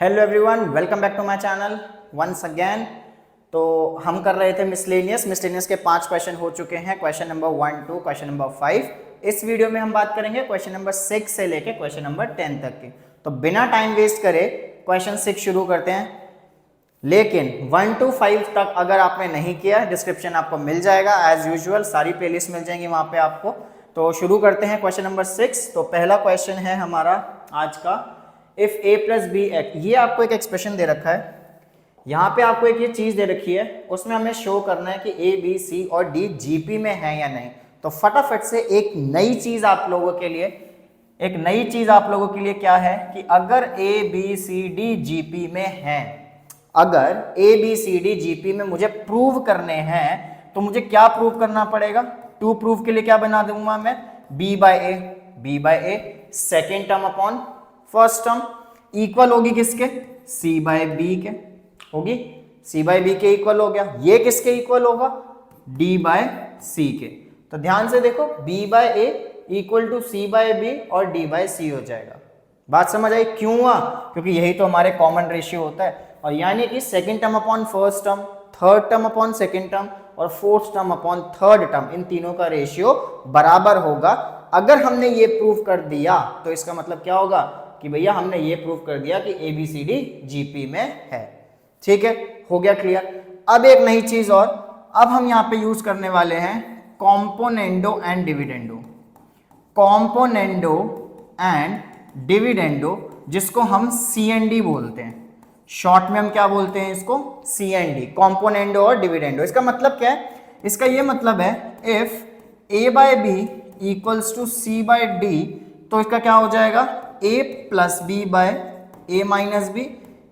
Hello everyone, welcome back to my channel once again. तो हम कर रहे थे मिसलेनियस के 5 क्वेश्चन हो चुके हैं। Question number 1 2, question number 5। इस वीडियो में हम बात करेंगे क्वेश्चन नंबर 6 से लेके क्वेश्चन नंबर 10 तक की। तो बिना टाइम वेस्ट करे क्वेश्चन 6 शुरू करते हैं। लेकिन 1 to 5 तक अगर आपने नहीं किया, डिस्क्रिप्शन आपको मिल जाएगा एज यूजुअल, सारी प्लेलिस्ट मिल जाएंगी वहां पे आपको। तो शुरू करते हैं क्वेश्चन नंबर 6। तो पहला क्वेश्चन है हमारा आज का, if a plus b x. ये आपको एक एक्सप्रेशन दे रखा है, यहाँ पे आपको एक ये चीज दे रखी है, उसमें हमें शो करना है कि a b c और d जीपी में है या नहीं। तो फटाफट से एक नई चीज आप लोगों के लिए क्या है कि अगर a b c d GP में है, अगर a b c d GP में मुझे प्रूव करने हैं, तो मुझे क्या प्रूव करना पड़ेगा? टू प्रूव के लिए क्या बना दूंगा मैं? b by a second term upon first term equal होगी किसके? c बाय बी के होगी, c बाय बी के इक्वल हो गया। ये किसके इक्वल होगा? d बाय c के। तो ध्यान से देखो, b by a equal to c by b और d बाय c हो जाएगा। बात समझ आई क्यों हुआ? क्योंकि यही तो हमारे कॉमन रेशियो होता है। और यानी कि second term upon first term, third term upon second term और fourth term upon third term, इन तीनों का रेशियो बराबर होगा। अगर हमने ये प्रूव कर दिया तो इसका मतलब क्या होगा कि भैया हमने ये प्रूव कर दिया कि ABCD जीपी में है। ठीक है, हो गया क्लियर। अब एक नई चीज और, अब हम यहां पे यूज करने वाले हैं componendo and dividendo. Componendo and dividendo, जिसको हम CND बोलते हैं, शॉर्ट में हम क्या बोलते हैं इसको? CND, कॉम्पोनेंडो और डिविडेंडो। इसका मतलब क्या है? इसका ये मतलब है if a by B equals to c by d, तो इसका क्या हो जाएगा? a plus b by a minus b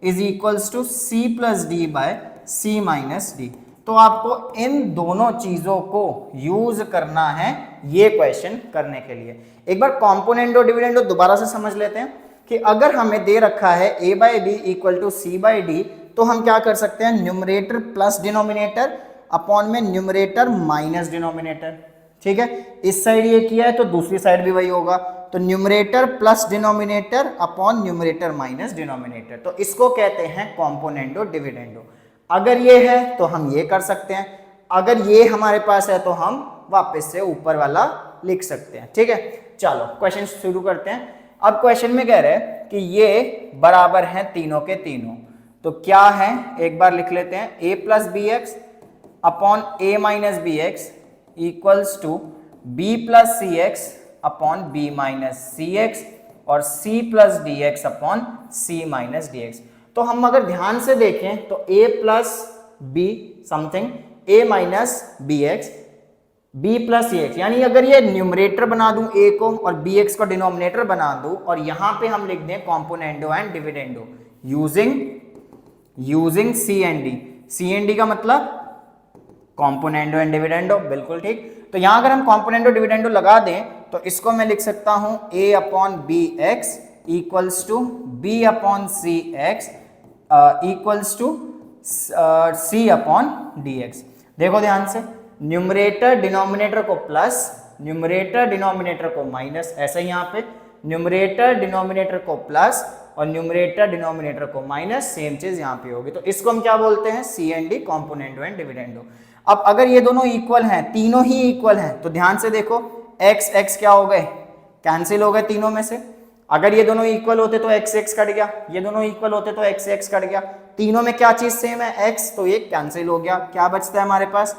is equals to c plus d by c minus d. तो आपको इन दोनों चीजों को यूज करना है ये क्वेश्चन करने के लिए। एक बार कॉम्पोनेंडो डिविडेंडो दोबारा से समझ लेते हैं कि अगर हमें दे रखा है a by b equal to c by d, तो हम क्या कर सकते हैं? न्यूमरेटर प्लस डिनोमिनेटर अपॉन में न्यूमरेटर माइनस डिनोमिनेटर। ठीक है, इस साइड ये किया है तो दूसरी साइड भी वही होगा। तो numerator plus denominator upon numerator minus denominator, तो इसको कहते हैं कॉम्पोनेंडो डिविडेंडो। अगर ये है तो हम ये कर सकते हैं, अगर ये हमारे पास है तो हम वापस से ऊपर वाला लिख सकते हैं। ठीक है, चलो क्वेश्चन शुरू करते हैं। अब क्वेश्चन में कह रहे हैं कि ये बराबर हैं तीनों के तीनों। तो क्या है, एक बार लिख लेते हैं, a plus b x upon a minus b x equals to b plus c x upon b minus c x और c plus d x upon c minus d x. तो हम अगर ध्यान से देखें तो a plus b something a minus b x, b plus c x, यानी अगर ये न्यूमरेटर बना दूं a को और bx को डिनोमिनेटर बना दूं और यहां पे हम लिख दें componendo and dividendo using CND का मतलब कॉम्पोनेंडो एंड डिविडेंडो, बिल्कुल ठीक। तो यहां अगर हम कॉम्पोनेंडो डिविडेंडो लगा दें तो इसको मैं लिख सकता हूं a upon b x equals to b upon c x equals to c upon d x. देखो ध्यान से, न्यूमरेटर डिनोमिनेटर को प्लस, न्यूमरेटर डिनोमिनेटर को माइनस, ऐसे ही यहाँ पे न्यूमरेटर डिनोमिनेटर को प्लस और न्यूमरेटर डिनोमिनेटर को माइनस, सेम चीज यहाँ पे होगी। तो इसको हम क्या बोलते हैं? CND, componendo and dividendo. अब अगर ये दोनों इक्वल हैं, तीनों ही इक्वल हैं, तो ध्यान से देखो x क्या हो गए? कैंसिल हो गए तीनों में से। अगर ये दोनों इक्वल होते तो x कट गया, ये दोनों इक्वल होते तो x कट गया। तीनों में क्या चीज सेम है? x, तो ये कैंसिल हो गया। क्या बचता है हमारे पास?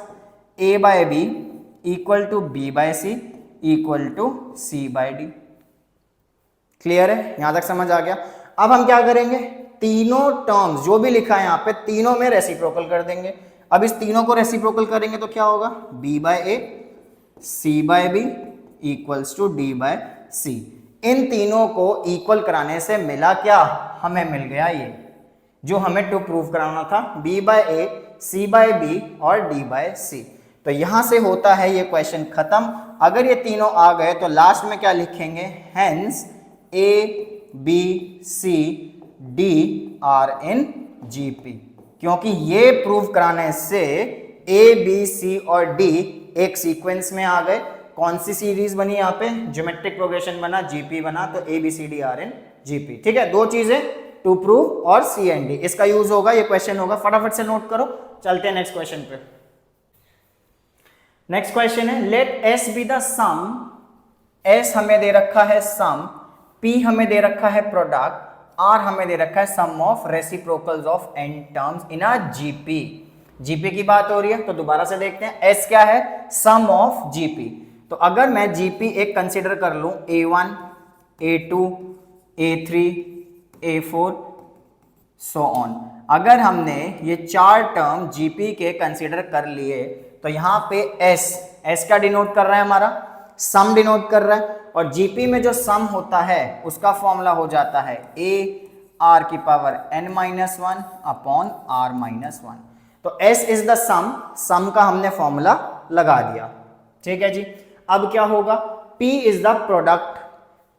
a by b equal to b by c equal to c by d. Clear है? यहां तक समझ आ गया। अब हम क्या करेंगे? तीनों टर्म्स जो भी लिखा है यहाँ पे, तीनों में रेसिप्रोकल कर देंगे। अब इस तीनों को रेसिप्रोकल करेंगे तो क्या होगा? b by A c by B equals to d by C. इन तीनों को इक्वल कराने से मिला क्या? हमें मिल गया ये जो हमें टू प्रूव कराना था, b by A c by B और d बाय सी। तो यहां से होता है ये क्वेश्चन खत्म। अगर ये तीनों आ गए तो लास्ट में क्या लिखेंगे? Hence a b c d are in GP, क्योंकि ये प्रूव कराने से a b c और d एक सीक्वेंस में आ गए। कौन सी सीरीज बनी यहाँ पे? ज्योमेट्रिक प्रोग्रेशन बना, जीपी बना, तो a b c d are in GP. ठीक है, दो चीजें टू प्रूव और सी एंड डी, इसका यूज होगा, ये क्वेश्चन होगा, फटाफट से नोट करो। चलते हैं नेक्स्ट क्वेश्चन पे। नेक्स्ट क्वेश्चन है let s be the sum, s हमें दे रखा है सम, पी हमें दे रखा है प्रोडक्ट, आर हमें दे रखा है sum of reciprocals of n terms in a GP. GP की बात हो रही है तो दोबारा से देखते हैं, एस क्या है, सम ऑफ जीपी। तो अगर मैं जीपी एक कंसीडर कर लूं A1, A2, A3, A4 so on, अगर हमने ये 4 टर्म जीपी के कंसीडर कर लिए तो यहां पे एस, एस क्या डिनोट कर रहा है, हमारा सम डिनोट कर रहा है, और जीपी में जो सम होता है उसका फॉर्मूला हो जाता है a r की पावर n-1 अपॉन r-1। तो s इज द सम, सम का हमने फॉर्मूला लगा दिया, ठीक है जी। अब क्या होगा, p is the product,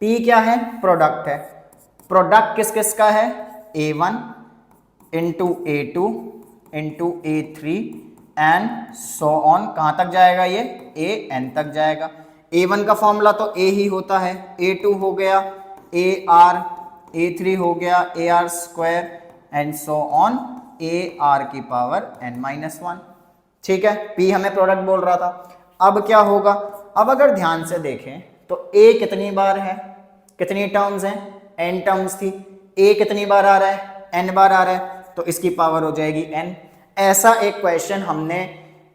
p क्या है, प्रोडक्ट है, प्रोडक्ट किस किस का है, a1 into A2 into A3 and so on, कहां तक जाएगा ये, an तक जाएगा। A1 का फॉर्मूला तो A ही होता है, A2 हो गया AR, A3 हो गया AR square and so on AR की पावर n-1, ठीक है। P हमें प्रोडक्ट बोल रहा था। अब क्या होगा, अब अगर ध्यान से देखें तो A कितनी बार है, कितनी टर्म्स हैं, n टर्म्स थी, A कितनी बार आ रहा है, n बार आ रहा है, तो इसकी पावर हो जाएगी n। ऐसा एक क्वेश्चन हमने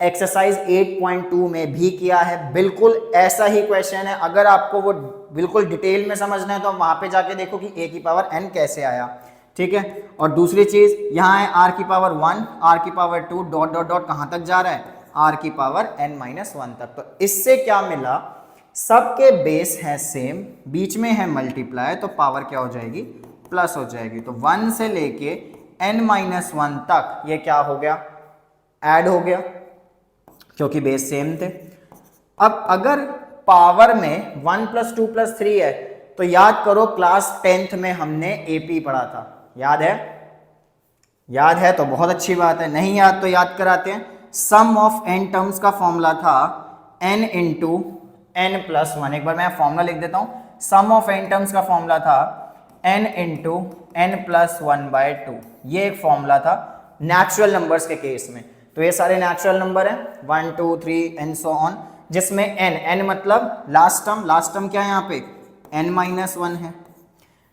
एक्सरसाइज 8.2 में भी किया है, बिल्कुल ऐसा ही क्वेश्चन है। अगर आपको वो बिल्कुल डिटेल में समझना है तो वहां पे जाके देखो कि a की पावर n कैसे आया, ठीक है। और दूसरी चीज यहाँ है r की पावर 1, r की पावर 2 डॉट डॉट डॉट कहां तक जा रहा है, r की पावर n-1 तक। तो इससे क्या मिला, सबके बेस है सेम, बीच में है मल्टीप्लाई, तो पावर क्या हो जाएगी, प्लस हो जाएगी। तो 1 से लेके n-1 तक ये क्या हो गया, ऐड हो गया, क्योंकि बेस सेम थे। अब अगर पावर में 1 + 2 + 3 है तो याद करो क्लास 10th में हमने एपी पढ़ा था, याद है, याद है तो बहुत अच्छी बात है, नहीं याद तो याद कराते हैं। सम ऑफ n टर्म्स का फॉर्मूला था n इंटू n+1, एक बार मैं फॉर्मूला लिख देता हूं, सम ऑफ n टर्म्स का फॉर्मूला था n इंटू n+1/2, ये एक फॉर्मूला था नेचुरल नंबर्स के केस में। तो ये सारे नेचुरल नंबर हैं 1 2 3 एंड सो ऑन, जिसमें n मतलब लास्ट टर्म क्या है यहाँ पे, n-1 है।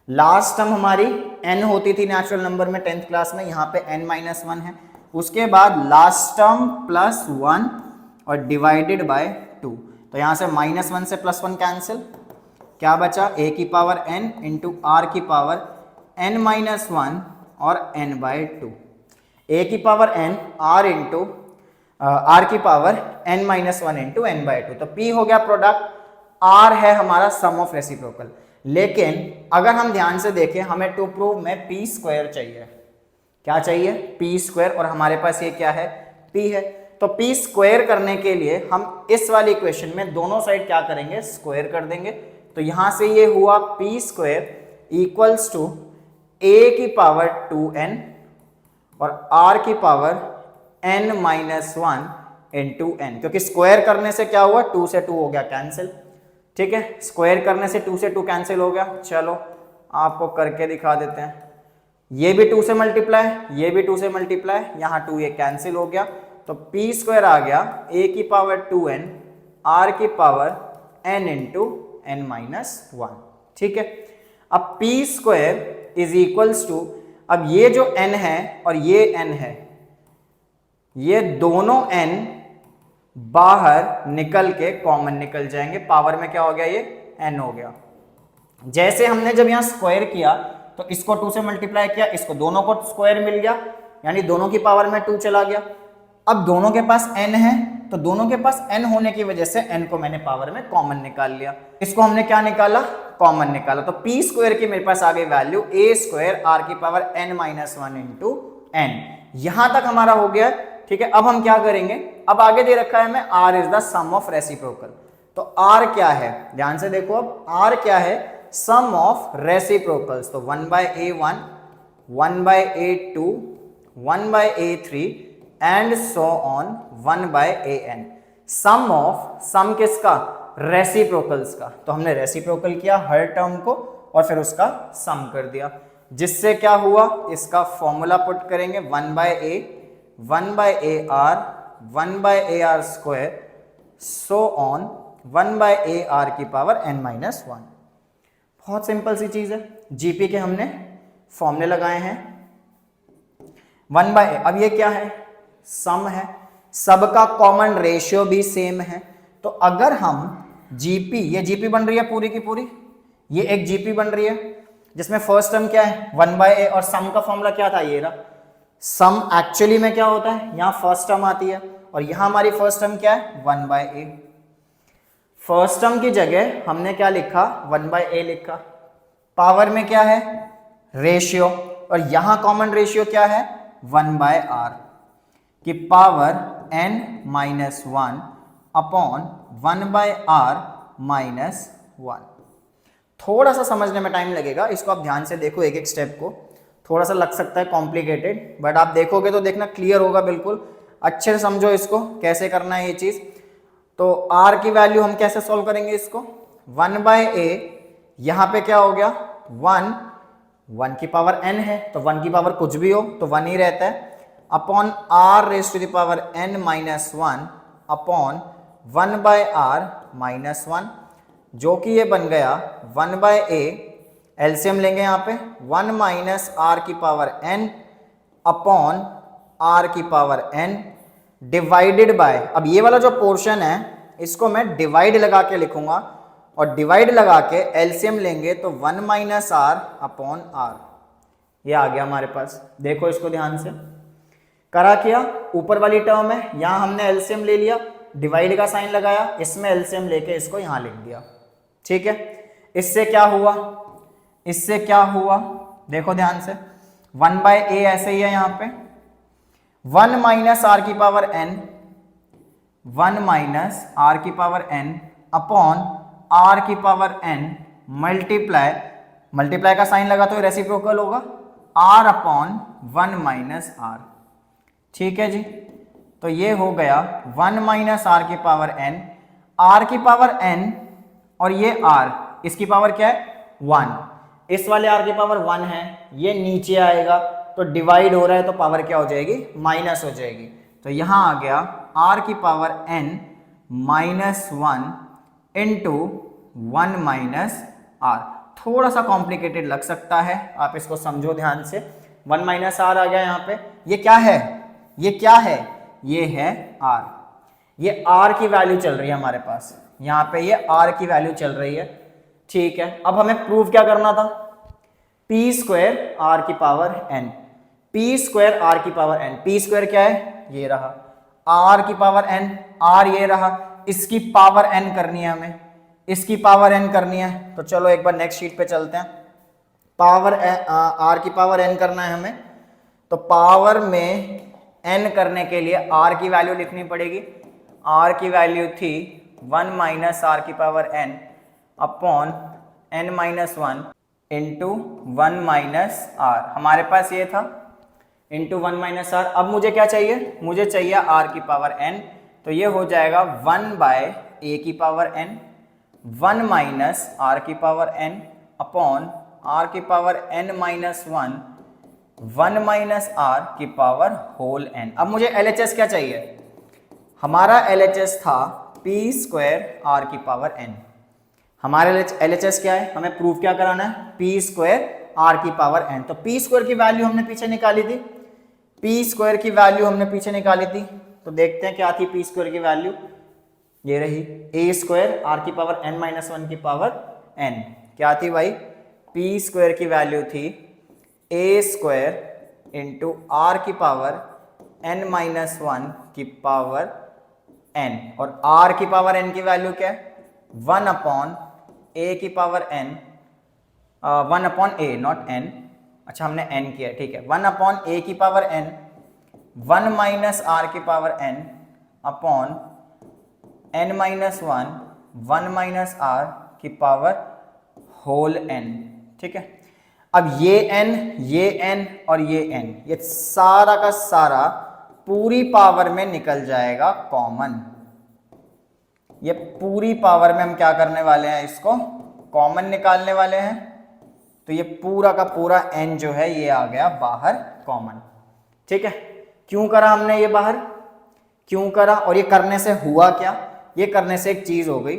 लास्ट टर्म हमारी n होती थी नेचुरल नंबर में 10th क्लास में, यहाँ पे n-1 है। उसके बाद लास्ट टर्म +1 और डिवाइडेड बाय 2, तो यहाँ से -1 से +1 कैंसिल, क्या बचा, a की पावर n इंटू r की पावर n-1 और n/2, a की power n r into r की पावर n-1 इंटू n/2। तो p हो गया प्रोडक्ट, r है हमारा सम ऑफ रेसिप्रोकल। लेकिन अगर हम ध्यान से देखें, हमें टू प्रूव में p² चाहिए, क्या चाहिए, p², और हमारे पास ये क्या है, p है। तो p² करने के लिए हम इस वाली इक्वेशन में दोनों साइड क्या करेंगे, स्क्वायर कर देंगे। तो यहां से ये हुआ p² इक्वल्स टू a की पावर 2n और r की पावर n-1 इंटू n, क्योंकि स्क्वायर करने से क्या हुआ, 2 से 2 हो गया कैंसिल, ठीक है, स्क्वायर करने से 2 से 2 कैंसिल हो गया। चलो आपको करके दिखा देते हैं, ये भी 2 से मल्टीप्लाई, ये भी 2 से मल्टीप्लाई, यहाँ 2 ये कैंसिल हो गया, तो p² आ गया a की पावर 2n r की पावर n इंटू n-1, ठीक है। अब p² इज इक्वल्स टू, अब ये जो n है और ये n है, ये दोनों n बाहर निकल के कॉमन निकल जाएंगे, पावर में क्या हो गया, ये n हो गया। जैसे हमने जब यहां स्क्वायर किया तो इसको 2 से मल्टीप्लाई किया, इसको दोनों को स्क्वायर मिल गया, यानी दोनों की पावर में 2 चला गया। अब दोनों के पास n है, तो दोनों के पास n होने की वजह से n को मैंने पावर में कॉमन निकाल लिया, इसको हमने क्या निकाला, कॉमन निकाला। तो p² की मेरे पास आ गई वैल्यू a² r की पावर n-1 इंटू n, यहां तक हमारा हो गया, ठीक है। अब हम क्या करेंगे, अब आगे दे रखा है हमें r is the sum of reciprocal. तो r क्या है, ध्यान से देखो, अब r क्या है, सम ऑफ रेसिप्रोकल्स। तो 1/a1 1/a2 1/a3 and so on 1/an, sum of, sum किसका, रेसिप्रोकल्स का। तो हमने रेसिप्रोकल किया हर टर्म को और फिर उसका सम कर दिया। जिससे क्या हुआ, इसका फॉर्मूला पुट करेंगे 1/a 1/ar 1/ar square so on 1/ar की पावर n-1। बहुत सिंपल सी चीज है। जीपी के हमने फॉर्मूले लगाए हैं 1/a। अब ये क्या है, सम है, सबका कॉमन रेशियो भी सेम है। तो अगर हम जीपी, ये जीपी बन रही है पूरी की पूरी, ये एक जीपी बन रही है जिसमें फर्स्ट टर्म क्या है 1/a और सम का फॉर्मूला क्या था, ये रहा। सम एक्चुअली में क्या होता है, यहां फर्स्ट टर्म आती है और यहां हमारी फर्स्ट टर्म क्या है 1/a। फर्स्ट टर्म की जगह हमने क्या लिखा 1/a लिखा। पावर में क्या है रेशियो, और यहां कॉमन रेशियो क्या है 1/r की पावर n-1 अपॉन 1/r-1। थोड़ा सा समझने में टाइम लगेगा, इसको आप ध्यान से देखो, एक एक स्टेप को। थोड़ा सा लग सकता है कॉम्प्लिकेटेड, बट आप देखोगे तो देखना क्लियर होगा बिल्कुल। अच्छे से समझो इसको कैसे करना है ये चीज। तो r की वैल्यू हम कैसे सॉल्व करेंगे इसको, 1/a यहां पे क्या हो गया 1 की पावर n है तो 1 की पावर कुछ भी हो तो 1 ही रहता है, upon r raised to the power n-1 upon 1/r-1, जो कि ये बन गया 1/a। एलसीएम लेंगे यहाँ पे 1 माइनस r की पावर n अपॉन r की पावर n डिवाइडेड बाय, अब ये वाला जो पोर्शन है इसको मैं डिवाइड लगा के लिखूंगा, और डिवाइड लगा के एलसीएम लेंगे तो 1 माइनस r अपॉन r, ये आ गया हमारे पास। देखो इसको ध्यान से, करा किया, ऊपर वाली टर्म है यहां हमने एलसीएम ले लिया, डिवाइड का साइन लगाया, इसमें एलसीएम लेके इसको यहां लिख दिया। ठीक है, इससे क्या हुआ, इससे क्या हुआ देखो ध्यान से, 1/a ऐसे ही है यहां पे, 1 माइनस r की पावर n 1 माइनस r की पावर n अपॉन r की पावर n मल्टीप्लाई, मल्टीप्लाई का साइन लगा तो रेसिप्रोकल होगा, r अपॉन 1 माइनस r। ठीक है जी, तो ये हो गया 1 माइनस r की पावर n, r की पावर n और ये r, इसकी पावर क्या है 1, इस वाले r की पावर 1 है, ये नीचे आएगा तो डिवाइड हो रहा है तो पावर क्या हो जाएगी माइनस हो जाएगी। तो यहां आ गया r की power n -1 into 1 minus r। थोड़ा सा कॉम्प्लिकेटेड लग सकता है, आप इसको समझो ध्यान से। 1 माइनस r आ गया यहाँ पे, ये क्या है, ये क्या है, ये है r। ये r की वैल्यू चल रही है हमारे पास, यहाँ पे ये r की वैल्यू चल रही है। ठीक है, अब हमें प्रूव क्या करना था, p स्क्वायर r की power n, p square r की पावर n, p स्क्वायर क्या है ये रहा, r की पावर n, r ये रहा, इसकी पावर n करनी है हमें, इसकी पावर n करनी है। तो चलो एक बार नेक्स्ट शीट पे चलते हैं, पावर r की पावर n करना है हमें, तो पावर में n करने के लिए r की वैल्यू लिखनी पड़ेगी। r की वैल्यू थी 1 माइनस r की power n upon n-1 into 1 minus r, हमारे पास ये था इंटू 1 माइनस r। अब मुझे क्या चाहिए, मुझे चाहिए r की पावर n, तो ये हो जाएगा 1/a की पावर n 1 माइनस r की पावर n अपॉन r की पावर n-1 1 माइनस r की पावर होल n। अब मुझे LHS क्या चाहिए, हमारा LHS था p स्क्वायर r की पावर n, हमारे LHS क्या है, हमें प्रूफ क्या कराना है, p स्क्वायर r की पावर n। तो p स्क्वायर की वैल्यू हमने पीछे निकाली थी, p स्क्वायर की वैल्यू हमने पीछे निकाली थी, तो देखते हैं क्या थी p स्क्वायर की वैल्यू, ये रही a स्क्वायर r की पावर n-1 की पावर n। क्या थी भाई, p स्क्वायर की वैल्यू थी a स्क्वायर इंटू r की पावर n-1 की पावर n, और r की पावर n की वैल्यू क्या है 1 अपॉन a की power n, 1 upon a not n, अच्छा हमने n किया, ठीक है, 1 अपॉन a की पावर n 1 माइनस r की power n upon n-1 1 minus r की पावर होल n। ठीक है, अब ये n और ये n, ये सारा का सारा पूरी पावर में निकल जाएगा कॉमन, ये पूरी पावर में हम क्या करने वाले हैं, इसको कॉमन निकालने वाले हैं। तो ये पूरा का पूरा n जो है ये आ गया बाहर कॉमन। ठीक है, क्यों करा हमने ये बाहर, क्यों करा, और ये करने से हुआ क्या, ये करने से एक चीज हो गई,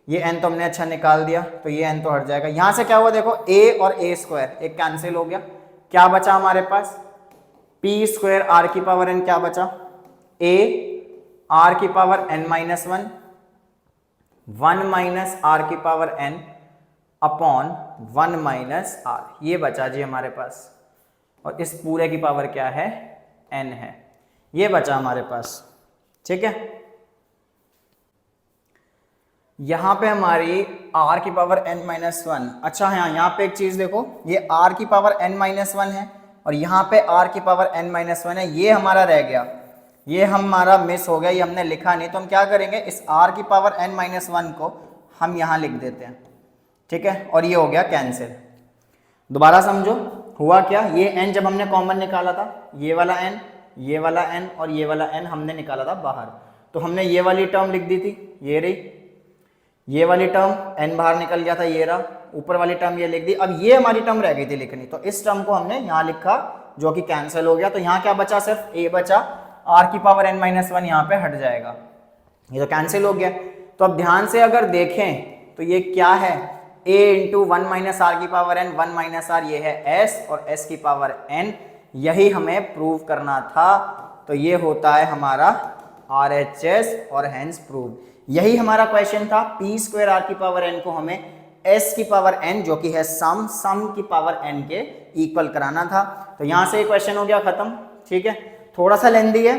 ये n तो हमने अच्छा निकाल दिया, तो ये n तो हट जाएगा। यहां से क्या हुआ देखो, a और a स्क्वायर एक कैंसिल हो गया, क्या बचा हमारे पास, p स्क्वायर r की पावर n, क्या बचा, a r की power n minus 1 1 minus r की पावर n अपॉन 1 माइनस r, ये बचा जी हमारे पास, और इस पूरे की पावर क्या है, n है, ये बचा हमारे पास। ठीक है, यहां पे हमारी r की पावर n माइनस 1, अच्छा है, यहाँ पे एक चीज देखो, ये r की पावर n माइनस 1 है और यहाँ पे r की पावर n माइनस 1 है, ये हमारा रह गया, ये हमारा मिस हो गया, ये हमने लिखा नहीं, तो हम क्या करेंगे, इस r की पावर n माइनस 1 को हम यहाँ लिख देते हैं। ठीक है, और ये हो गया कैंसिल। दोबारा समझो हुआ क्या, ये n जब हमने कॉमन निकाला था, ये वाला n, ये वाला n और ये वाला n हमने निकाला था बाहर, तो हमने ये वाली टर्म लिख दी थी, ये रही, ये वाली टर्म n बाहर निकल गया था, ये रहा, ऊपर वाली टर्म ये लिख दी। अब ये हमारी टर्म रह गई थी लिखनी, तो इस टर्म को हमने यहाँ लिखा जो कि कैंसिल हो गया, तो यहाँ क्या बचा, सिर्फ a बचा, r की पावर n माइनस 1 यहाँ पे हट जाएगा, ये तो कैंसिल हो गया। तो अब ध्यान से अगर देखें तो ये क्या है, a इंटू 1 माइनस आर की पावर n, 1 माइनस आर ये है s और s की पावर n, यही हमें प्रूव करना था, तो ये होता है हमारा RHS और हेंस प्रूव। यही हमारा क्वेश्चन था, p स्क्वायर r की पावर n को हमें s की पावर n जो कि है सम की पावर n के इक्वल कराना था, तो यहां से क्वेश्चन हो गया खत्म। ठीक है, थोड़ा सा लेंदी है,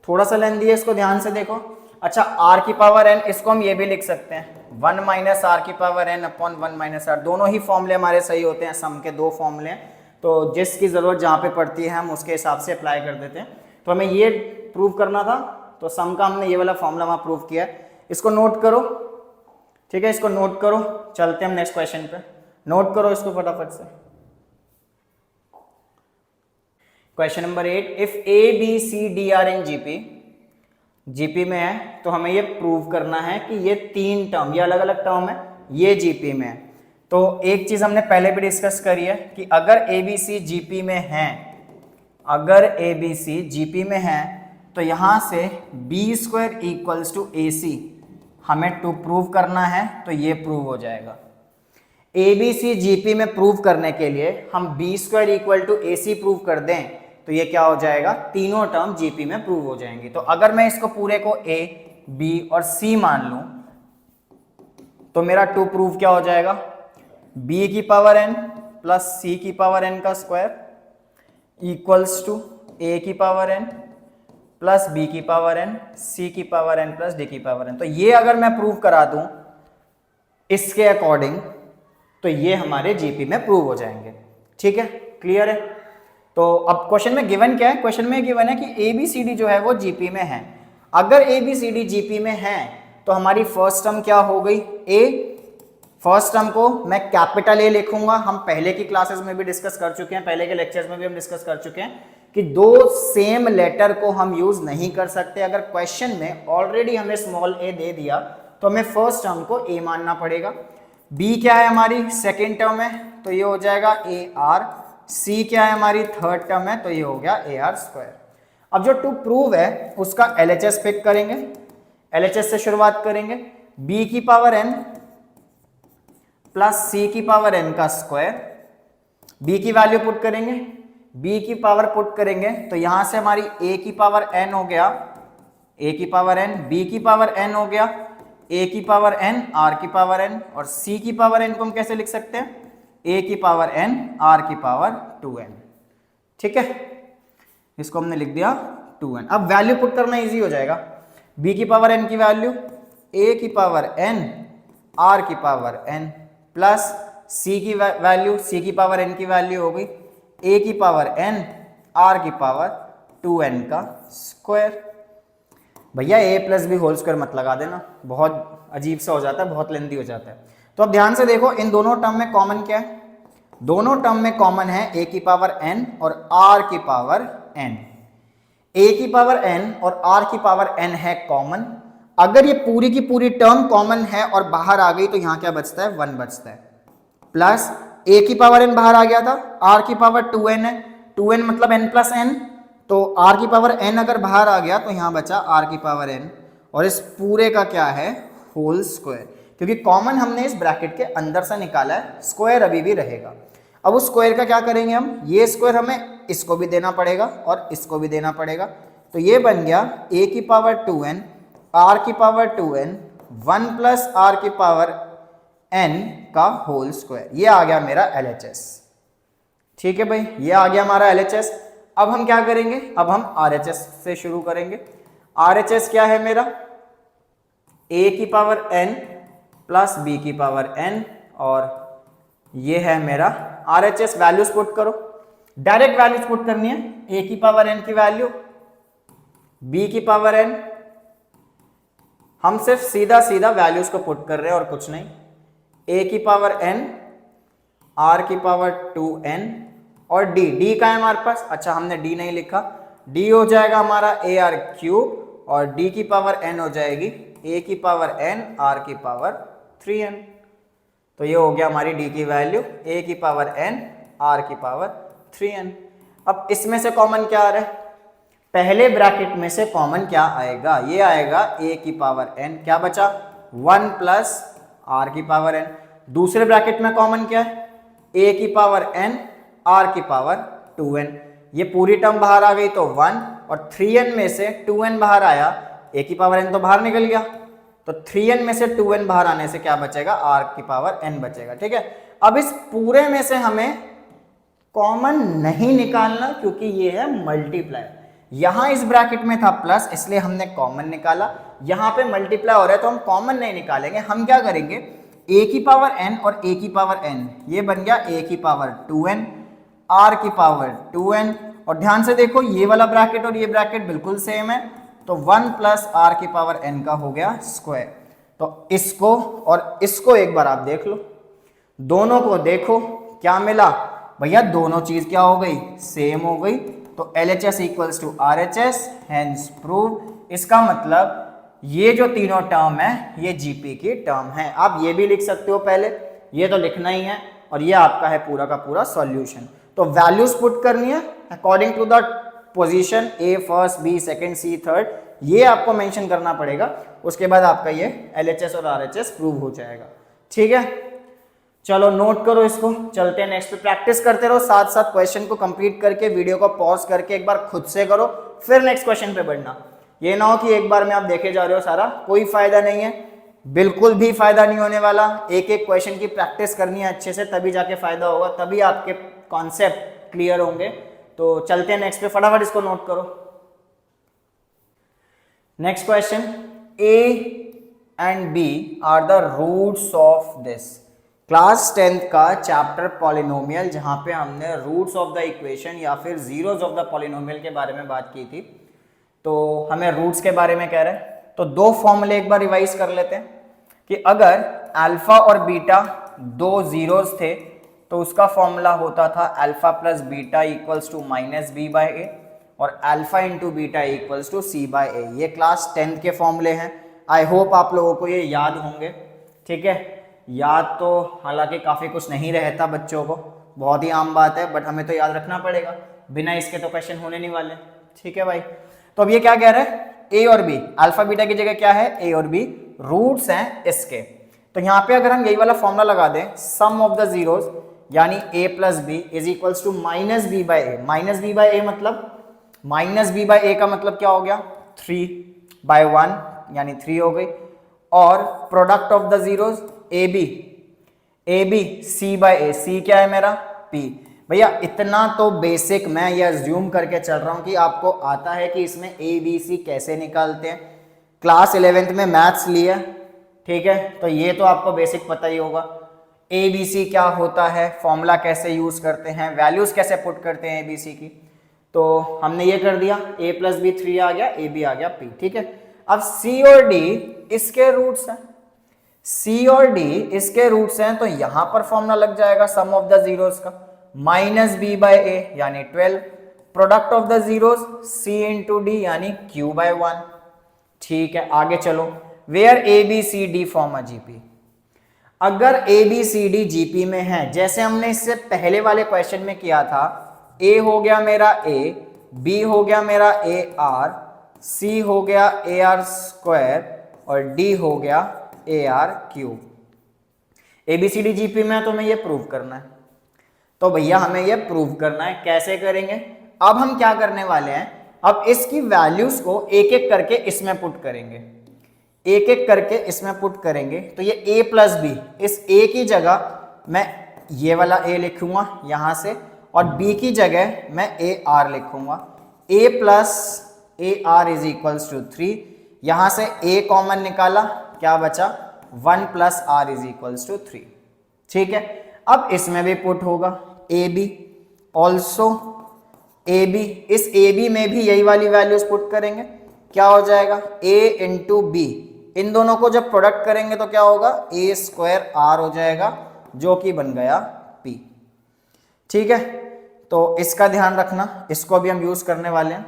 थोड़ा सा लेंदी है, इसको ध्यान से देखो। अच्छा, r की पावर n, इसको हम ये भी लिख सकते हैं 1 माइनस आर की पावर n अपॉन 1 माइनस आर, दोनों ही फॉर्मूले हमारे सही होते हैं, सम के दो फॉर्मूले हैं, तो जिसकी जरूरत जहाँ पे पड़ती है हम उसके हिसाब से अप्लाई कर देते हैं। तो हमें ये प्रूव करना था, तो सम का हमने ये वाला फॉर्मूला वहाँ प्रूव किया है, इसको नोट करो। ठीक है, इसको नोट करो, चलते हैं हम नेक्स्ट क्वेश्चन पे, नोट करो इसको फटाफट से। Question number 8, if a B C d are in GP में है, तो हमें ये प्रूव करना है कि ये तीन टर्म, ये अलग अलग टर्म है, ये जीपी में है। तो एक चीज हमने पहले भी डिस्कस करी है कि अगर ए बी सी जीपी में है, अगर ए बी सी जीपी में है, तो यहां से B square equals to a सी हमें टू प्रूव करना है, तो ये प्रूव हो जाएगा। ए बी सी जीपी में प्रूव करने के लिए हम b square equal to a c prove कर दें, तो ये क्या हो जाएगा, तीनों टर्म जीपी में प्रूव हो जाएंगी। तो अगर मैं इसको पूरे को ए बी और सी मान लूं, तो मेरा टू प्रूव क्या हो जाएगा, बी की पावर n प्लस सी की पावर n का स्क्वायर इक्वल्स टू ए की पावर n प्लस बी की पावर n, सी की पावर n प्लस डी की पावर n। तो ये अगर मैं प्रूव करा दूं इसके अकॉर्डिंग, तो ये हमारे जीपी में प्रूव हो जाएंगे। ठीक है, क्लियर है। तो अब क्वेश्चन में गिवन क्या है, क्वेश्चन में गिवन है कि ए बी सी डी जो है वो जीपी में है। अगर A B C D GP में है, तो हमारी फर्स्ट टर्म क्या हो गई, ए, फर्स्ट टर्म को मैं कैपिटल ए लिखूंगा। हम पहले की क्लासेस में भी डिस्कस कर चुके हैं, पहले के लेक्चर्स में भी हम डिस्कस कर चुके हैं कि दो सेम लेटर को हम यूज नहीं कर सकते। अगर क्वेश्चन में ऑलरेडी हमें स्मॉल ए दे दिया, तो हमें फर्स्ट टर्म को ए मानना पड़ेगा। बी क्या है हमारी, सेकेंड टर्म है, तो ये हो जाएगा ए आर। सी क्या है हमारी, थर्ड टर्म है, तो ये हो गया ए आर स्क्वायर। अब जो टू प्रूव है उसका एलएचएस पिक करेंगे, एलएचएस से शुरुआत करेंगे। बी की पावर एन प्लस सी की पावर एन का स्क्वायर, बी की वैल्यू पुट करेंगे, बी की पावर पुट करेंगे, तो यहां से हमारी ए की पावर एन हो गया, ए की पावर एन, बी की पावर एन हो गया, ए की पावर एन, आर की पावर एन, और सी की पावर एन को हम कैसे लिख सकते हैं, ए की पावर एन, आर की पावर 2n। ठीक है, इसको हमने लिख दिया 2n। अब वैल्यू पुट करना इजी हो जाएगा। बी की पावर एन की वैल्यू ए की पावर एन, आर की पावर एन, प्लस सी की वैल्यू, सी की पावर एन की वैल्यू हो गई ए की पावर एन, आर की पावर 2n का स्क्वायर। भैया ए प्लस बी होल स्क्वायर मत लगा देना, बहुत अजीब सा हो जाता है, बहुत लेंथी हो जाता है। तो अब ध्यान से देखो, इन दोनों टर्म में कॉमन क्या है, दोनों टर्म में कॉमन है ए की पावर n और r की पावर n। ए की पावर n और r की पावर n है कॉमन। अगर ये पूरी की पूरी टर्म कॉमन है और बाहर आ गई, तो यहां क्या बचता है, 1 बचता है, प्लस ए की पावर एन बाहर आ गया था, आर की पावर 2n है, 2n मतलब n प्लस एन, तो आर की पावर n अगर बाहर आ गया तो यहां बचा आर की पावर n, और इस पूरे का क्या है, होल स्क्वायर, क्योंकि कॉमन हमने इस ब्रैकेट के अंदर से निकाला है, स्क्वायर अभी भी रहेगा। अब उस स्क्वायर का क्या करेंगे हम, ये स्क्वायर हमें इसको भी देना पड़ेगा और इसको भी देना पड़ेगा, तो ये बन गया a की पावर 2n, r की पावर 2n, 1 प्लस आर की पावर n का होल स्क्वायर। ये आ गया मेरा LHS। ठीक है भाई, ये आ गया हमारा LHS। अब हम क्या करेंगे, अब हम RHS से शुरू करेंगे। RHS क्या है मेरा, a की पावर n प्लस b की पावर n, और ये है मेरा RHS। वैल्यूज पुट करो, डायरेक्ट वैल्यूज पुट करनी है, a की पावर n की वैल्यू, b की पावर n, हम सिर्फ सीधा सीधा वैल्यूज को पुट कर रहे हैं और कुछ नहीं, a की पावर n, r की पावर 2n, और d का है हमारे पास, अच्छा हमने d नहीं लिखा, d हो जाएगा हमारा AR क्यूब, और d की पावर n हो जाएगी a की पावर n, r की पावर 3n। तो ये हो गया हमारी d की वैल्यू, a की पावर n, r की पावर 3n। अब इसमें से कॉमन क्या आ रहा है, पहले ब्रैकेट में से कॉमन क्या आएगा, ये आएगा a की पावर n, क्या बचा 1 प्लस r की पावर n। दूसरे ब्रैकेट में कॉमन क्या है, a की पावर n, r की पावर 2n। ये पूरी टर्म बाहर आ गई तो 1, और 3n में से 2n बाहर आया, a की पावर n तो बाहर निकल गया, तो 3n में से 2n बाहर आने से क्या बचेगा, r की पावर n बचेगा। ठीक है, अब इस पूरे में से हमें कॉमन नहीं निकालना, क्योंकि ये है मल्टीप्लाई। यहां इस ब्रैकेट में था प्लस, इसलिए हमने कॉमन निकाला, यहां पे मल्टीप्लाई हो रहा है तो हम कॉमन नहीं निकालेंगे। हम क्या करेंगे, a की पावर n और a की पावर n, ये बन गया a की पावर 2n, r की पावर 2n, और ध्यान से देखो ये वाला ब्रैकेट और ये ब्रैकेट बिल्कुल सेम है, तो 1 प्लस r की पावर n का हो गया स्क्वायर। तो इसको और इसको एक बार आप देख लो, दोनों को देखो क्या मिला भैया, दोनों चीज क्या हो गई, सेम हो गई, तो LHS equals to RHS, hence prove. इसका मतलब ये जो तीनों टर्म है ये GP की टर्म है। आप ये भी लिख सकते हो, पहले ये तो लिखना ही है, और ये आपका है पूरा का पूरा सॉल्यूशन। तो वैल्यूज पुट करनी है according to the position, A first, B second, C third, ये आपको मेंशन करना पड़ेगा। उसके बाद आपका ये LHS और RHS प्रूव हो जाएगा। ठीक है, चलो नोट करो इसको, चलते हैं नेक्स्ट पे। प्रैक्टिस करते रहो, साथ साथ क्वेश्चन को कंप्लीट करके वीडियो को पॉज करके एक बार खुद से करो, फिर नेक्स्ट क्वेश्चन पे बढ़ना। ये ना हो कि एक बार में आप देखे जा रहे हो सारा, कोई फायदा नहीं है, बिल्कुल भी फायदा नहीं होने वाला। एक एक क्वेश्चन की प्रैक्टिस करनी है अच्छे से, तभी जाके फायदा होगा, तभी आपके कॉन्सेप्ट क्लियर होंगे। तो चलते हैं नेक्स्ट पे, फटाफट इसको नोट करो। Next question, A and B are the roots of this. Class 10th का चैप्टर पॉलिनोमियल, जहां पे हमने रूट्स ऑफ द इक्वेशन या फिर जीरोस ऑफ द पॉलिनोमियल के बारे में बात की थी, तो हमें रूट्स के बारे में कह रहे हैं। तो दो फॉर्मूले एक बार रिवाइज कर लेते हैं कि अगर अल्फा और बीटा दो जीरोस थे तो उसका फॉर्मूला होता था alpha plus beta equals to minus B by A, और alpha into beta equals to C by A. ये क्लास 10th के फॉर्मूले हैं। आई होप आप लोगों को ये याद होंगे। ठीक है, याद तो हालांकि काफ़ी कुछ नहीं रहता बच्चों को, बहुत ही आम बात है, बट हमें तो याद रखना पड़ेगा, बिना इसके तो क्वेश्चन होने नहीं वाले। ठीक है भाई, तो अब ये क्या कह रहा है, ए और बी, अल्फा बीटा की जगह क्या है, ए और बी रूट्स हैं इसके। तो यहाँ पे अगर हम यही वाला फॉर्मूला लगा दें, सम ऑफ द जीरोस यानी a plus B is equals to minus B by A. Minus B by A मतलब, माइनस बी बाई ए का मतलब क्या हो गया, 3 बाई 1 यानी 3 हो गई, और product of the zeros A B C by A, C क्या है मेरा, p। भैया इतना तो बेसिक मैं ये अज्यूम करके चल रहा हूं कि आपको आता है कि इसमें ए बी सी कैसे निकालते हैं, क्लास 11th में मैथ्स लिया। ठीक है, तो ये तो आपको बेसिक पता ही होगा, ए बी सी क्या होता है, फॉर्मूला कैसे यूज करते हैं, वैल्यूज कैसे पुट करते हैं ए बी सी की। तो हमने ये कर दिया, a प्लस बी 3 आ गया, ए बी आ गया p। ठीक है, अब c और d इसके रूट्स हैं, c और d इसके रूट्स हैं, तो यहां पर फॉर्मूला लग जाएगा सम ऑफ द जीरोस का, माइनस बी बाई ए यानी 12, product of the zeros c into D यानी q बाई 1। ठीक है, आगे चलो, where A B C D form a GP. अगर A B C D GP में है, जैसे हमने इससे पहले वाले क्वेश्चन में किया था, ए हो गया मेरा ए, बी हो गया मेरा ए आर, सी हो गया ए आर स्क्वायर और डी हो गया a r cube. A B C D GP में है तो हमें ये प्रूव करना है। तो भैया हमें ये प्रूव करना है, कैसे करेंगे? अब हम क्या करने वाले हैं, अब इसकी वैल्यूज को एक एक करके इसमें पुट करेंगे, एक एक करके इसमें पुट करेंगे। तो ये a प्लस बी, इस a की जगह मैं ये वाला a लिखूंगा यहां से, और b की जगह मैं ए आर लिखूंगा। a plus a r is equals to 3, यहां से a कॉमन निकाला, क्या बचा? 1 plus r is equals to 3। ठीक है, अब इसमें भी पुट होगा a b, also a b, इस ए बी में भी यही वाली वैल्यूज पुट करेंगे। क्या हो जाएगा? a इंटू बी, इन दोनों को जब प्रोडक्ट करेंगे तो क्या होगा? ए स्क्वायर आर हो जाएगा, जो कि बन गया p। ठीक है, तो इसका ध्यान रखना, इसको भी हम यूज करने वाले हैं।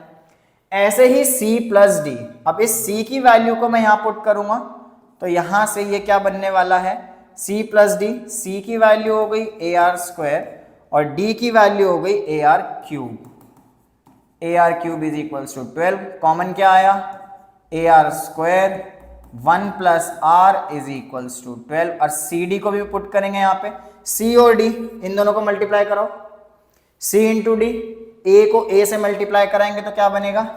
ऐसे ही c प्लस डी, अब इस c की वैल्यू को मैं यहां पुट करूंगा तो यहां से ये क्या बनने वाला है? c प्लस डी, c की वैल्यू हो गई ए आर स्क्वायर और d की वैल्यू हो गई a r cube. A r cube is equals to 12, common क्या आया? A r square 1 plus r is equals to 12, और सी डी को भी पुट करेंगे यहाँ पे, c और d इन दोनों को मल्टीप्लाई कराओ, c इंटू डी, a को a से मल्टीप्लाई कराएंगे तो क्या बनेगा?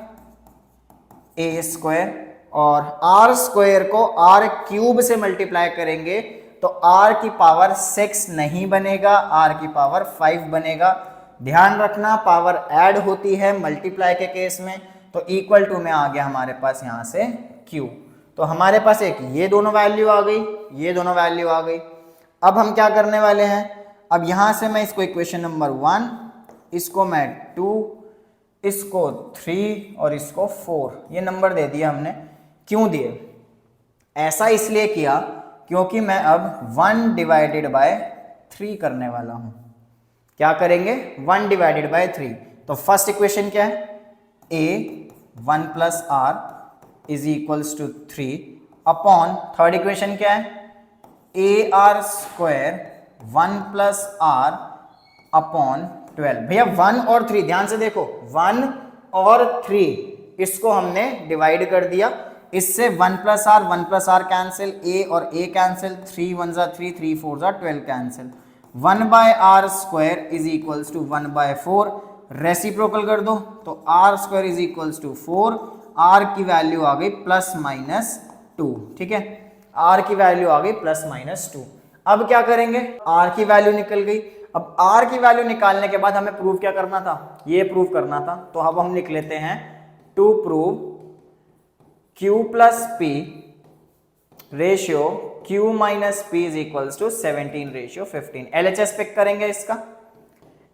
ए स्क्वायर, और r स्क्वायर को r क्यूब से मल्टीप्लाई करेंगे तो r की पावर 6 नहीं बनेगा, r की पावर 5 बनेगा। ध्यान रखना, पावर ऐड होती है मल्टीप्लाई के केस में, तो इक्वल टू में आ गया हमारे पास यहां से q। तो हमारे पास एक ये दोनों वैल्यू आ गई, ये दोनों वैल्यू आ गई। अब हम क्या करने वाले हैं, अब यहां से मैं इसको इक्वेशन नंबर 1, इसको मैं 2, इसको 3 और इसको 4, ये नंबर दे दिया हमने। क्यों दिए? ऐसा इसलिए किया क्योंकि मैं अब 1 डिवाइडेड बाय 3 करने वाला हूं। क्या करेंगे? 1 डिवाइडेड बाय 3। तो फर्स्ट इक्वेशन क्या है? a 1 plus r is equals to 3 upon, third equation क्या है? A r square 1 plus r upon 12। भैया 1 और 3 ध्यान से देखो, 1 और 3 इसको हमने डिवाइड कर दिया, इससे 1 प्लस आर कैंसिल, a और a कैंसिल, 3 1 जा 3, 3 4 जा 12 cancel. 1 by r square is equals to 1 by 4, reciprocal कर दो तो r square is equals to 4, r की वैल्यू आ गई प्लस माइनस 2। ठीक है, आर की वैल्यू आ गई प्लस माइनस 2। अब क्या करेंगे? आर की वैल्यू निकल गई। अब आर की वैल्यू निकालने के बाद हमें प्रूव क्या करना था? ये प्रूव करना था। तो अब हम लिख लेते हैं to prove q plus p ratio q minus p is equals to 17 ratio 15। LHS pick करेंगे, इसका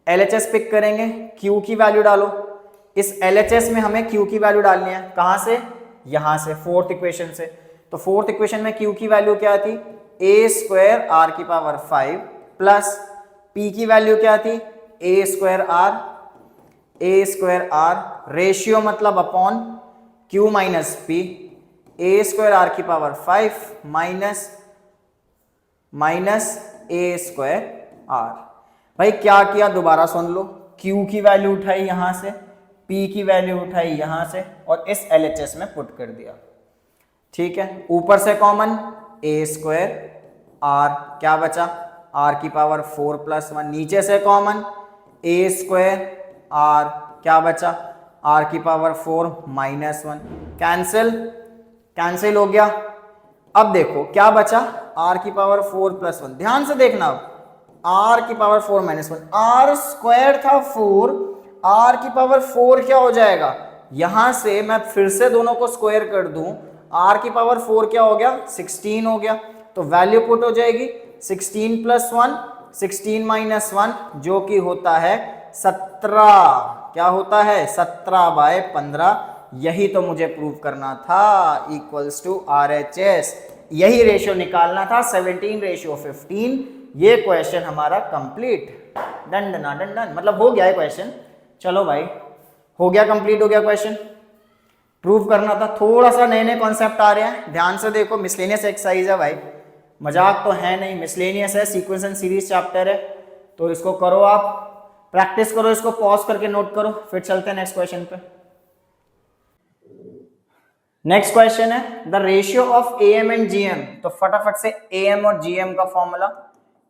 LHS पिक करेंगे, q की वैल्यू डालो। इस LHS में हमें q की वैल्यू डालनी है, कहां से? यहां से, फोर्थ इक्वेशन से। तो फोर्थ इक्वेशन में q की वैल्यू क्या थी? a स्क्वायर r की पावर 5 प्लस p की वैल्यू क्या थी? a स्क्वायर r रेशियो मतलब upon q minus p, a square r की power 5 minus a square r। भाई क्या किया? दोबारा सुन लो, q की वैल्यू उठाई यहां से, p की वैल्यू उठाई यहां से और इस LHS में पुट कर दिया। ठीक है, ऊपर से कॉमन a स्क्वायर r, क्या बचा? r की पावर 4 प्लस 1, नीचे से कॉमन a स्क्वायर r, क्या बचा? r की पावर 4 माइनस 1, कैंसिल हो गया। अब देखो क्या बचा? r की पावर 4 प्लस 1, ध्यान से देखना, अब r की पावर 4 माइनस 1, r स्क्वायर था 4, r की पावर 4 क्या हो जाएगा? यहां से मैं फिर से दोनों को स्क्वायर कर दूं, r की पावर 4 क्या हो गया? 16 हो गया। तो वैल्यू पुट हो जाएगी 16 प्लस 1, 16 माइनस 1, जो कि होता है 17। क्या होता है? 17 बाय 15। यही तो मुझे प्रूव करना था, इक्वल्स टू RHS। यही रेशियो निकालना था, 17 रेशियो 15। ये क्वेश्चन हमारा complete, done done done done, मतलब हो गया है क्वेश्चन। चलो भाई, हो गया, कंप्लीट हो गया क्वेश्चन। प्रूव करना था, थोड़ा सा नए नए कॉन्सेप्ट आ रहे हैं, ध्यान से देखो, मिसलेनियस एक्सरसाइज है भाई, मजाक तो है नहीं, मिसलेनियस है, सीक्वेंस एंड सीरीज चैप्टर है, तो इसको करो, आप प्रैक्टिस करो, इसको पॉज करके नोट करो, फिर चलते हैं नेक्स्ट क्वेश्चन पे। नेक्स्ट क्वेश्चन है the ratio of AM and GM. तो फटाफट से एएम और जीएम का फॉर्मूला,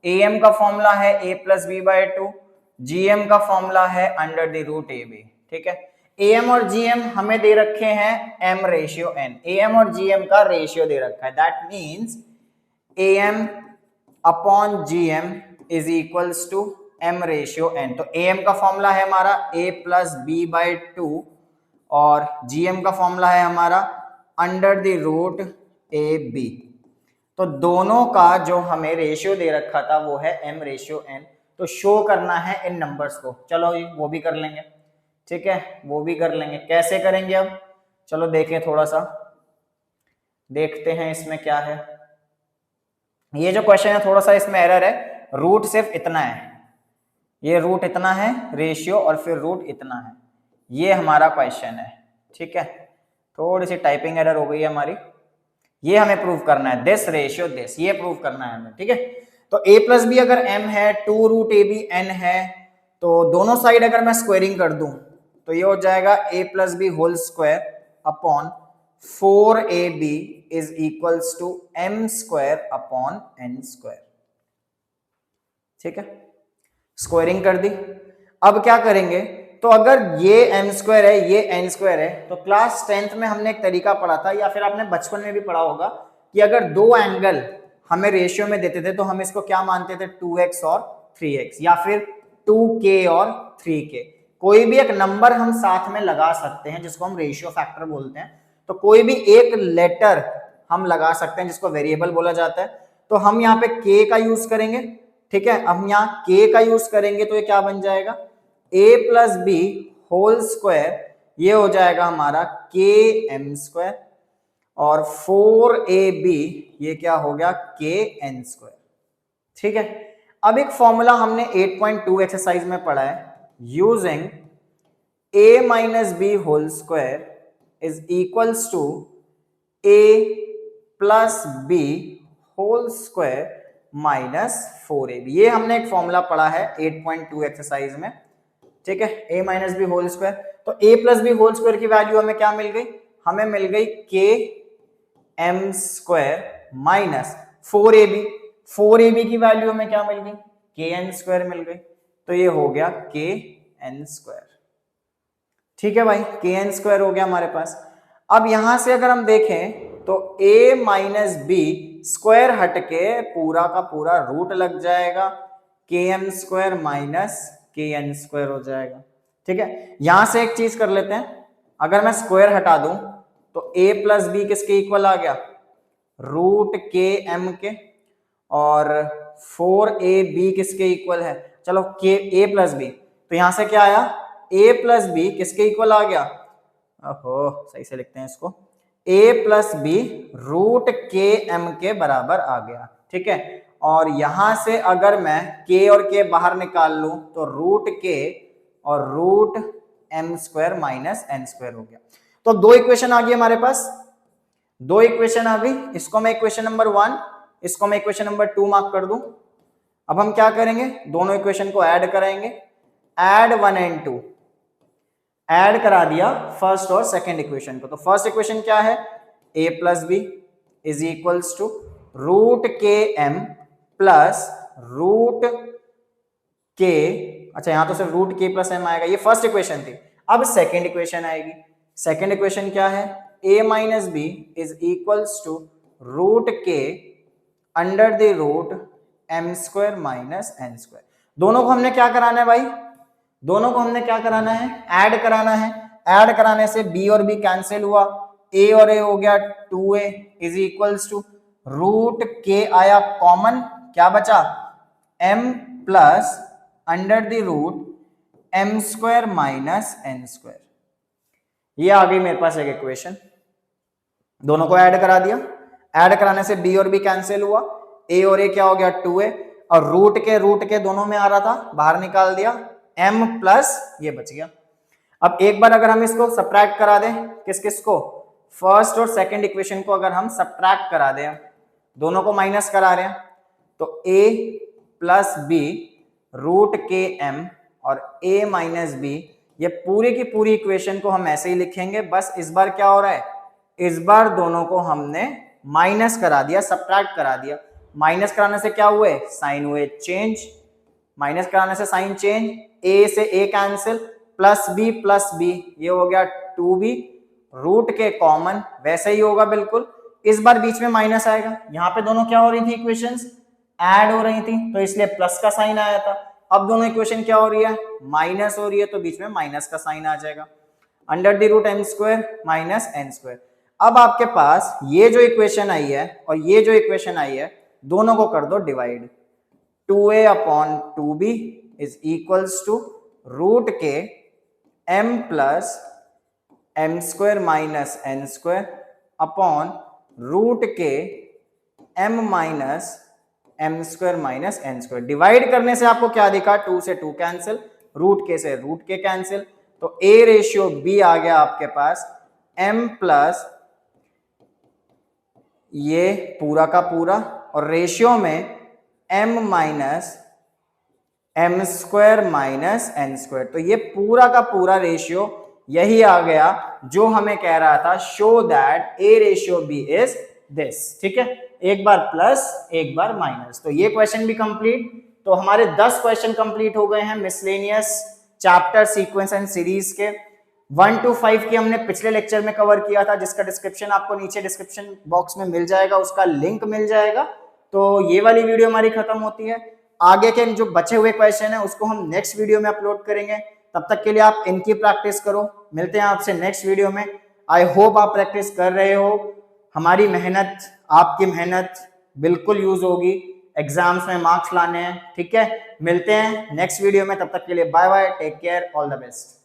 एएम का फॉर्मूला है a plus b by two, GM का फॉर्मूला है under the root a b. ठीक है, एएम और जीएम हमें दे रखे हैं m रेशियो n, एएम और जीएम का रेशियो दे रखा है, that means AM upon GM is equals to m ratio n। तो am का फॉर्मूला है हमारा a plus b by two और gm का फॉर्मूला है हमारा under the root a b. तो दोनों का जो हमें रेशियो दे रखा था वो है m रेशियो n, तो शो करना है इन नंबर्स को। चलो वो भी कर लेंगे, ठीक है, वो भी कर लेंगे। कैसे करेंगे अब, चलो देखें, थोड़ा सा देखते हैं इसमें क्या है। ये जो क्वेश्चन है थोड़ा सा इसमें एरर है, रूट सिर्फ इतना है, ये रूट इतना है रेशियो और फिर रूट इतना है, ये हमारा क्वेश्चन है। ठीक है, थोड़ी सी टाइपिंग एरर हो गई है हमारी, ये हमें प्रूव करना है, दिस रेशियो दिस, ये प्रूव करना है हमें। ठीक है, तो a प्लस बी अगर m है, two root a b n है, तो दोनों साइड अगर मैं स्क्वायरिंग कर दूं तो ये हो जाएगा a plus b whole square upon 4ab is equals to m square upon n square. ठीक है, स्क्वायरिंग कर दी। अब क्या करेंगे, तो अगर ये m स्क्वायर है, ये n स्क्वायर है, तो क्लास 10th में हमने एक तरीका पढ़ा था, या फिर आपने बचपन में भी पढ़ा होगा, कि अगर दो एंगल हमें रेशियो में देते थे तो हम इसको क्या मानते थे, 2x और 3x, या फिर 2k और 3k। कोई भी एक नंबर हम साथ में लगा सकते हैं जिसको हम रेशियो फैक्टर बोलते हैं, तो कोई भी एक लेटर हम लगा सकते हैं जिसको वेरिएबल बोला जाता है। तो हम यहाँ पे k का यूज करेंगे। ठीक है, हम यहाँ k का यूज करेंगे तो ये क्या बन जाएगा, a plus b whole square, ये हो जाएगा हमारा km स्क्वायर, और 4ab ये क्या हो गया, kn स्क्वायर। ठीक है, अब एक फॉर्मूला हमने 8.2 एक्सरसाइज में पढ़ा है, using a minus b whole square is equals to a plus b whole square minus 4ab। ये हमने एक फॉर्मूला पढ़ा है 8.2 एक्सरसाइज में। ठीक है, a minus b whole square, तो a plus b whole square की वैल्यू हमें क्या मिल गई, हमें मिल गई km स्क्वायर माइनस 4ab की वैल्यू हमें क्या मिल गई, kn स्क्वायर मिल गई, तो ये हो गया kn स्क्वायर। ठीक है भाई, kn स्क्वायर हो गया हमारे पास। अब यहां से अगर हम देखें तो a माइनस बी स्क्वायर हटके पूरा का पूरा रूट लग जाएगा, km square minus kn square हो जाएगा। ठीक है, यहां से एक चीज कर लेते हैं, अगर मैं स्क्वायर हटा दूं तो a प्लस बी किसके इक्वल आ गया, रूट km के, और 4ab किसके इक्वल है, चलो a प्लस बी, तो यहां से क्या आया, a प्लस बी किसके इक्वल आ गया, ओहो सही से लिखते हैं इसको, a plus b root km के बराबर आ गया। ठीक है, और यहां से अगर मैं k और k बाहर निकाल लूं तो रूट k और root m square minus n square हो गया। तो दो इक्वेशन आ गई हमारे पास, दो इक्वेशन आ गई, इसको मैं इक्वेशन नंबर 1, इसको मैं इक्वेशन नंबर 2 मार्क कर दूं। अब हम क्या करेंगे, दोनों इक्वेशन को ऐड कराएंगे, ऐड 1 एंड 2, ऐड करा दिया फर्स्ट और सेकंड इक्वेशन को। तो फर्स्ट इक्वेशन क्या है, a plus B is equals to root km plus root k, अच्छा यहां तो सिर्फ रूट k प्लस m आएगा, ये फर्स्ट इक्वेशन थी। अब सेकंड इक्वेशन आएगी, सेकंड इक्वेशन क्या है, a minus b is equals to root k under the root m square minus n square. दोनों को हमने क्या कराना है भाई, दोनों को हमने क्या कराना है, ऐड कराना है। ऐड कराने से b और b कैंसिल हुआ, a और a हो गया 2a is equals to root k आया कॉमन, क्या बचा m plus under the root m square minus n square. ये आ गई मेरे पास एक इक्वेशन, दोनों को ऐड करा दिया, ऐड कराने से b और b कैंसिल हुआ, a और a क्या हो गया 2a, और रूट के दोनों में आ रहा था, बाहर निकाल दिया, m प्लस ये बच गया। अब एक बार अगर हम इसको सब्ट्रैक्ट करा दें, किस किस को, फर्स्ट और सेकंड इक्वेशन को अगर हम सब्ट्रैक्ट करा दें, दोनों को माइनस करा रहे हैं, तो a प्लस बी रूट के एम और a माइनस बी, ये पूरी की पूरी इक्वेशन को हम ऐसे ही लिखेंगे। बस इस बार क्या हो रहा है, इस बार दोनों को हमने माइनस करा दिया, सब्ट्रैक्ट करा दिया। माइनस कराने से क्या हुए, साइन हुए चेंज, माइनस कराने से साइन चेंज, a से a कैंसिल, प्लस बी ये हो गया 2b, रूट के कॉमन वैसे ही होगा बिल्कुल। इस बार बीच में माइनस आएगा, यहाँ पे दोनों क्या हो रही थी, इक्वेशंस ऐड हो रही थी, तो इसलिए प्लस का साइन आया था। अब दोनों इक्वेशन क्या हो रही है, माइनस हो रही है, तो बीच में माइनस का साइन आ जाएगा। Under the root m square minus n square. अब आपके पास ये जो इक्वेशन आई है और ये जो इक्वेशन आई है, दोनों को कर दो divide. 2a upon 2b is equals to root k m plus m square minus n square upon root k m minus m square minus n square. Divide करने से आपको क्या दिखा, 2 से 2 कैंसिल, रूट के से रूट के कैंसिल, तो a रेशियो b आ गया आपके पास m प्लस ये पूरा का पूरा और रेशियो में m minus m square minus n square. तो ये पूरा का पूरा रेशियो यही आ गया जो हमें कह रहा था, show that a ratio b is this. ठीक है, एक बार प्लस एक बार माइनस, तो ये क्वेश्चन भी कंप्लीट। तो हमारे 10 क्वेश्चन कंप्लीट हो गए हैं miscellaneous chapter sequence and series के। 1 to 5 की हमने पिछले लेक्चर में कवर किया था, जिसका डिस्क्रिप्शन आपको नीचे डिस्क्रिप्शन बॉक्स में मिल जाएगा, उसका लिंक मिल जाएगा। तो ये वाली वीडियो हमारी खत्म होती है। आगे के जो बचे हुए क्वेश्चन है उसको हम नेक्स्ट वीडियो में अपलोड करेंगे। तब तक के लिए आप इनकी प्रैक्टिस करो। मिलते हैं आपसे नेक्स्ट वीडियो में। आई होप आप प्रैक्टिस कर रहे हो। हमारी मेहनत, आपकी मेहनत बिल्कुल यूज होगी, एग्जाम्स में मार्क्स लाने हैं। ठीक है, मिलते हैं नेक्स्ट वीडियो में, तब तक के लिए bye bye, take care, all the best.